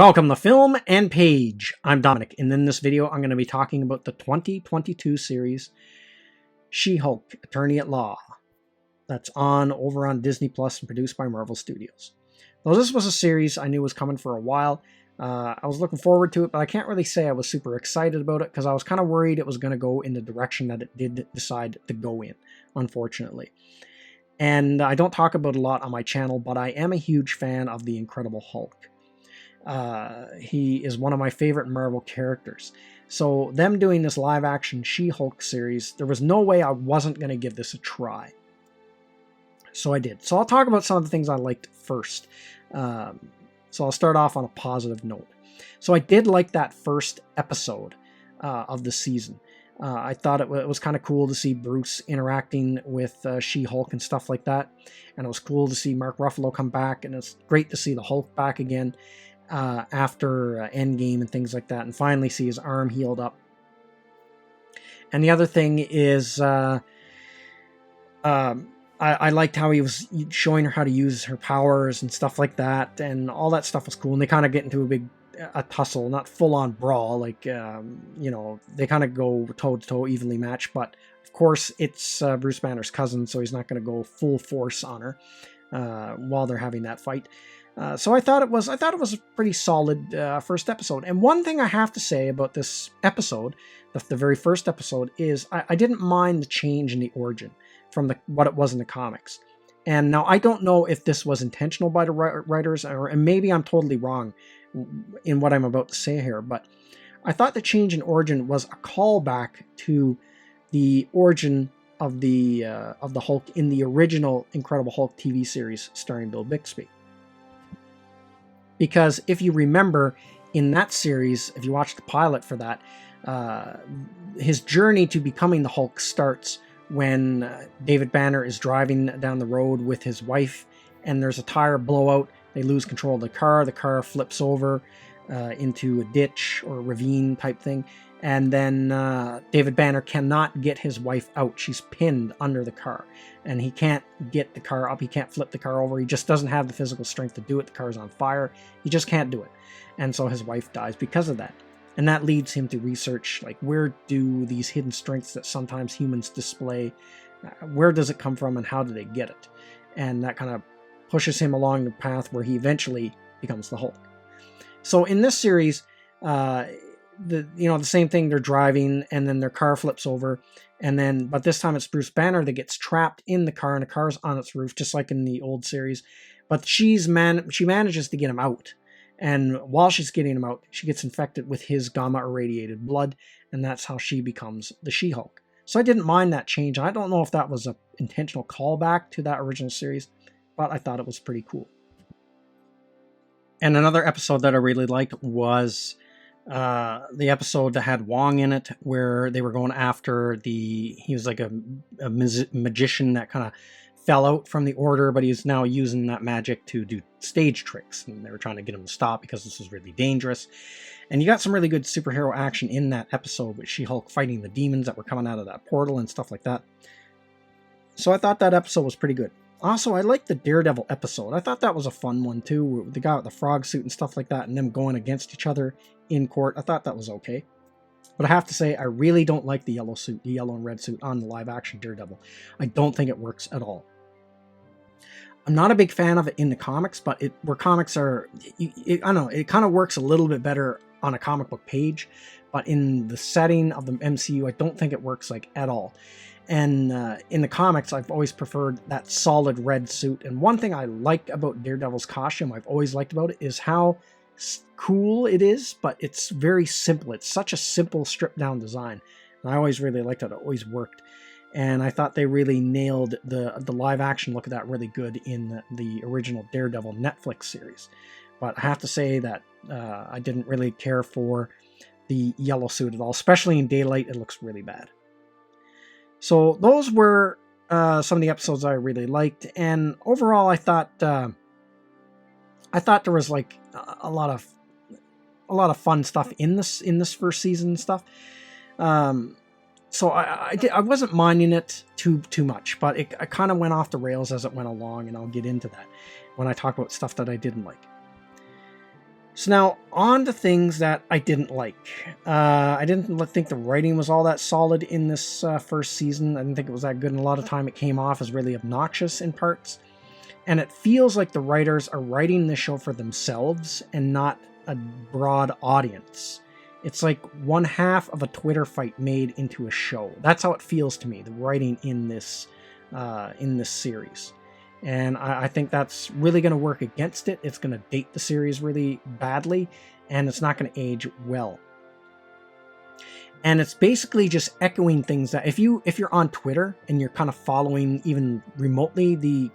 Welcome to Film and Page. I'm Dominic, and in this video I'm going to be talking about the 2022 series She-Hulk, Attorney at Law. That's over on Disney Plus and produced by Marvel Studios. Now, this was a series I knew was coming for a while. I was looking forward to it, but I can't really say I was super excited about it because I was kind of worried it was going to go in the direction that it did decide to go in, unfortunately. And I don't talk about it a lot on my channel, but I am a huge fan of the Incredible Hulk. He is one of my favorite Marvel characters. So them doing this live action She-Hulk series, there was no way I wasn't going to give this a try. So I did. So I'll talk about some of the things I liked first. So I'll start off on a positive note. So I did like that first episode of the season. I thought it was kind of cool to see Bruce interacting with She-Hulk and stuff like that. And it was cool to see Mark Ruffalo come back. And it's great to see the Hulk back again after Endgame and things like that. And finally see his arm healed up. And the other thing is I liked how he was showing her how to use her powers and stuff like that. And all that stuff was cool. And they kind of get into a tussle, not full-on brawl, like, you know, they kind of go toe-to-toe, evenly matched, but of course it's Bruce Banner's cousin, so he's not going to go full force on her while they're having that fight. So I thought it was a pretty solid first episode. And one thing I have to say about this episode, the very first episode, is I didn't mind the change in the origin from what it was in the comics. And now I don't know if this was intentional by the writers, and maybe I'm totally wrong in what I'm about to say here, but I thought the change in origin was a callback to the origin of the Hulk in the original Incredible Hulk TV series starring Bill Bixby. Because if you remember, in that series, if you watch the pilot for that, his journey to becoming the Hulk starts when David Banner is driving down the road with his wife, and there's a tire blowout. They lose control of the car flips over into a ditch or a ravine type thing, and then David Banner cannot get his wife out. She's pinned under the car, and he can't get the car up. He can't flip the car over. He just doesn't have the physical strength to do it. The car's on fire. He just can't do it. And so his wife dies because of that. And that leads him to research, like, where do these hidden strengths that sometimes humans display, where does it come from and how do they get it? And that kind of pushes him along the path where he eventually becomes the Hulk. So in this series, the same thing, they're driving and then their car flips over, but this time it's Bruce Banner that gets trapped in the car, and the car's on its roof, just like in the old series. But she manages to get him out. And while she's getting him out, she gets infected with his gamma-irradiated blood, and that's how she becomes the She-Hulk. So I didn't mind that change. I don't know if that was an intentional callback to that original series, but I thought it was pretty cool. And another episode that I really liked was the episode that had Wong in it, where they were going after he was like a magician that kind of fell out from the order, but he's now using that magic to do stage tricks, and they were trying to get him to stop because this was really dangerous. And you got some really good superhero action in that episode with She-Hulk fighting the demons that were coming out of that portal and stuff like that. So I thought that episode was pretty good. Also, I liked the Daredevil episode. I thought that was a fun one too, the guy with the frog suit and stuff like that, and them going against each other in court. I thought that was okay. But I have to say, I really don't like the yellow and red suit on the live-action Daredevil. I don't think it works at all. I'm not a big fan of it in the comics, but where comics are, I don't know, it kind of works a little bit better on a comic book page, but in the setting of the MCU, I don't think it works like at all. And in the comics, I've always preferred that solid red suit. And one thing I like about Daredevil's costume, I've always liked about it, is how cool it is, but it's very simple. It's such a simple, stripped-down design. And I always really liked it. It always worked. And I thought they really nailed the live-action look of that really good in the original Daredevil Netflix series. But I have to say that I didn't really care for the yellow suit at all. Especially in daylight, it looks really bad. So those were some of the episodes I really liked, and overall, I thought there was like a lot of fun stuff in this first season and stuff. So I wasn't minding it too much, but it kind of went off the rails as it went along, and I'll get into that when I talk about stuff that I didn't like. So now on to things that I didn't like. I didn't think the writing was all that solid in this first season. I didn't think it was that good, and a lot of time it came off as really obnoxious in parts. And it feels like the writers are writing the show for themselves and not a broad audience. It's like one half of a Twitter fight made into a show. That's how it feels to me, the writing in this series. And I think that's really going to work against it. It's going to date the series really badly, and it's not going to age well. And it's basically just echoing things that if you're on Twitter and you're kind of following even remotely the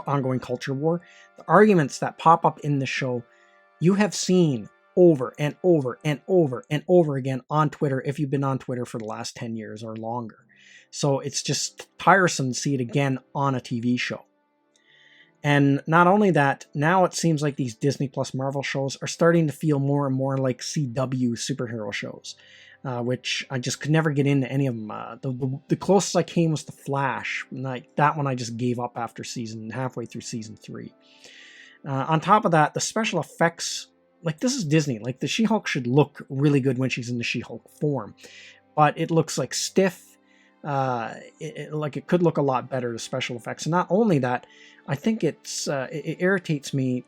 ongoing culture war, the arguments that pop up in the show, you have seen over and over and over and over again on Twitter if you've been on Twitter for the last 10 years or longer. So it's just tiresome to see it again on a TV show. And not only that, now it seems like these Disney Plus Marvel shows are starting to feel more and more like CW superhero shows, which I just could never get into any of them. The closest I came was The Flash. That one I just gave up after halfway through season 3. On top of that, the special effects, like this is Disney. Like the She-Hulk should look really good when she's in the She-Hulk form, but it looks like stiff. It could look a lot better, the special effects. And not only that, I think it irritates me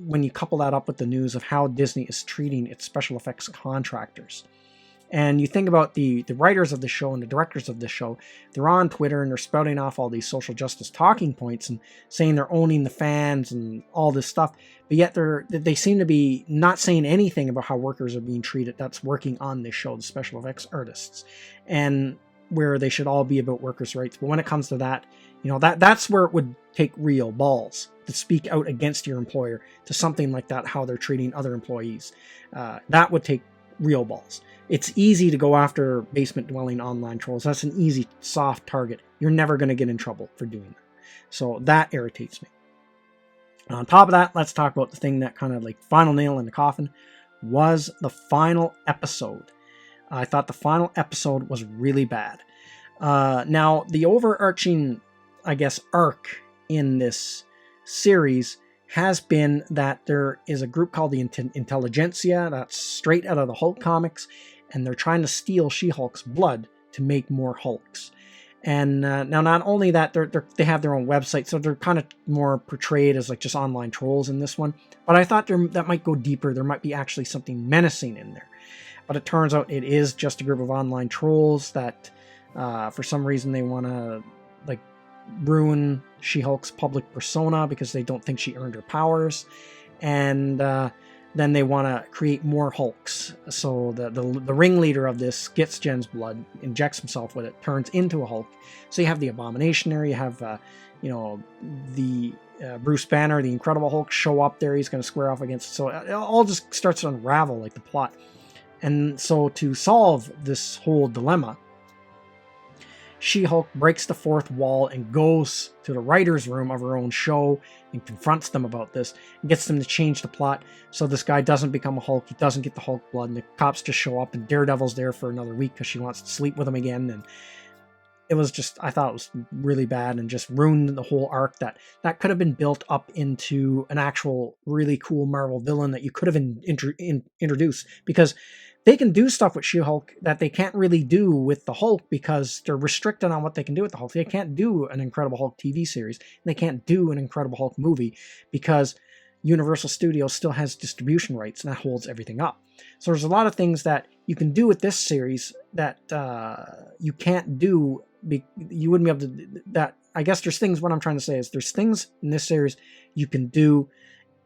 when you couple that up with the news of how Disney is treating its special effects contractors. And you think about the writers of the show and the directors of the show, they're on Twitter and they're spouting off all these social justice talking points and saying they're owning the fans and all this stuff. But yet they seem to be not saying anything about how workers are being treated that's working on this show, the special effects artists. And where they should all be about workers' rights. But when it comes to that, that's where it would take real balls to speak out against your employer to something like that, how they're treating other employees. That would take real balls. It's easy to go after basement-dwelling online trolls. That's an easy, soft target. You're never going to get in trouble for doing that. So that irritates me. On top of that, let's talk about the thing that kind of like final nail in the coffin was the final episode. I thought the final episode was really bad. Now, the overarching, I guess, arc in this series has been that there is a group called the Intelligentsia that's straight out of the Hulk comics, and they're trying to steal She-Hulk's blood to make more Hulks. And now, not only that, they have their own website, so they're kind of more portrayed as like just online trolls in this one. But I thought that might go deeper. There might be actually something menacing in there. But it turns out it is just a group of online trolls that, for some reason, they want to like ruin She-Hulk's public persona because they don't think she earned her powers, and then they want to create more Hulks. So the ringleader of this gets Jen's blood, injects himself with it, turns into a Hulk. So you have the Abomination there. You have the Bruce Banner, the Incredible Hulk, show up there. He's going to square off against it. So it all just starts to unravel like the plot. And so to solve this whole dilemma, She-Hulk breaks the fourth wall and goes to the writer's room of her own show and confronts them about this and gets them to change the plot so this guy doesn't become a Hulk, he doesn't get the Hulk blood, and the cops just show up and Daredevil's there for another week because she wants to sleep with him again. And it was just, I thought it was really bad and just ruined the whole arc that could have been built up into an actual really cool Marvel villain that you could have introduced, because they can do stuff with She-Hulk that they can't really do with the Hulk because they're restricted on what they can do with the Hulk. They can't do an Incredible Hulk TV series. They can't do an Incredible Hulk movie because Universal Studios still has distribution rights, and that holds everything up. So there's a lot of things that you can do with this series that you can't do. You wouldn't be able to do that. I guess there's things, what I'm trying to say is there's things in this series you can do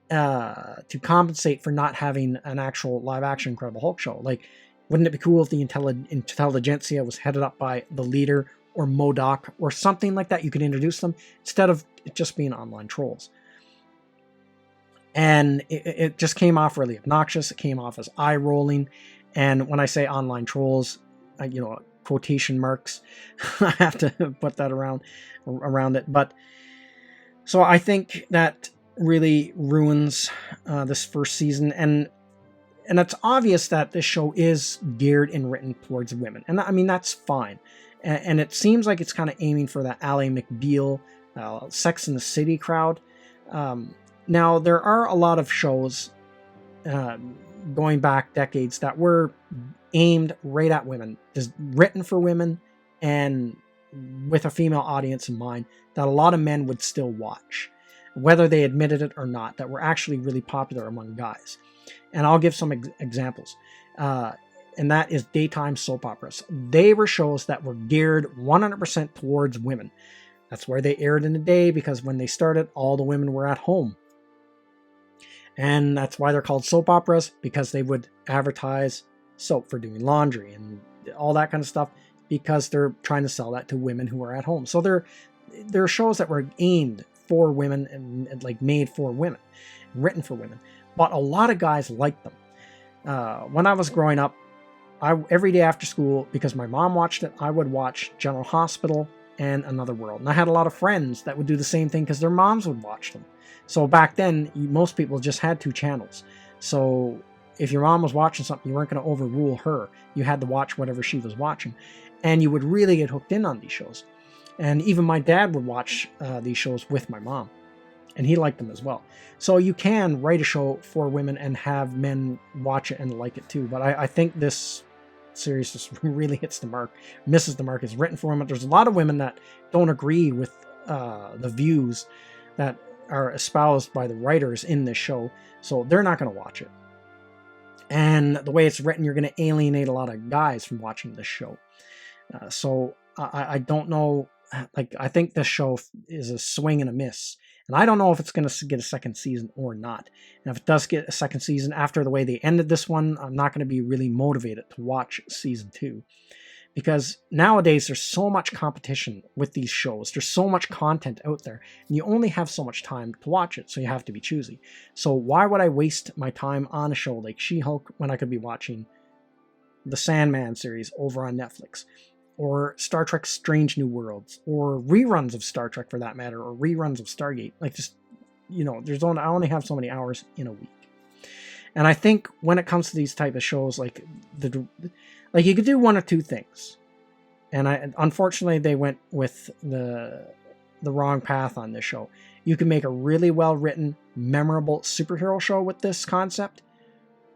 to compensate for not having an actual live-action Incredible Hulk show. Like, wouldn't it be cool if the Intelligentsia was headed up by the leader or MODOK or something like that? You could introduce them instead of it just being online trolls. And it just came off really obnoxious. It came off as eye-rolling. And when I say online trolls, quotation marks, I have to put that around it. But so I think that really ruins this first season, and it's obvious that this show is geared and written towards women, and I mean that's fine, and it seems like it's kind of aiming for that Ally McBeal, Sex and the City crowd. Now there are a lot of shows going back decades that were aimed right at women, just written for women and with a female audience in mind, that a lot of men would still watch, whether they admitted it or not, that were actually really popular among guys. And I'll give some examples. And that is daytime soap operas. They were shows that were geared 100% towards women. That's where they aired in the day, because when they started, all the women were at home. And that's why they're called soap operas, because they would advertise soap for doing laundry and all that kind of stuff, because they're trying to sell that to women who are at home. So they're shows that were aimed for women and like made for women, written for women. But a lot of guys liked them. When I was growing up, every day after school, because my mom watched it, I would watch General Hospital and Another World. And I had a lot of friends that would do the same thing because their moms would watch them. So back then, most people just had 2 channels. So if your mom was watching something, you weren't going to overrule her. You had to watch whatever she was watching. And you would really get hooked in on these shows. And even my dad would watch these shows with my mom. And he liked them as well. So you can write a show for women and have men watch it and like it too. But I think this series just really hits the mark, misses the mark. It's written for women. There's a lot of women that don't agree with the views that are espoused by the writers in this show, so they're not going to watch it. And the way it's written, you're going to alienate a lot of guys from watching this show. So I don't know. Like, I think this show is a swing and a miss. And I don't know if it's going to get a second season or not. And if it does get a second season, after the way they ended this one, I'm not going to be really motivated to watch season 2. Because nowadays, there's so much competition with these shows. There's so much content out there. And you only have so much time to watch it, so you have to be choosy. So why would I waste my time on a show like She-Hulk when I could be watching the Sandman series over on Netflix? Or Star Trek Strange New Worlds, or reruns of Star Trek for that matter, or reruns of Stargate. Like, just, I only have so many hours in a week. And I think when it comes to these type of shows, like you could do one or two things. And unfortunately they went with the wrong path on this show. You can make a really well written, memorable superhero show with this concept,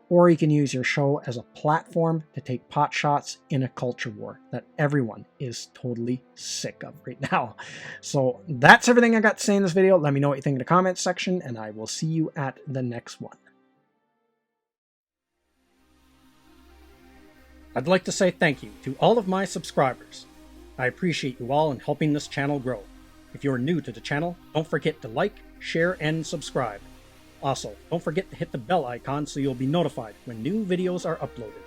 or you can use your show as a platform to take pot shots in a culture war that everyone is totally sick of right now. So that's everything I got to say in this video. Let me know what you think in the comments section, and I will see you at the next one. I'd like to say thank you to all of my subscribers. I appreciate you all in helping this channel grow. If you're new to the channel, don't forget to like, share, and subscribe. Also, don't forget to hit the bell icon so you'll be notified when new videos are uploaded.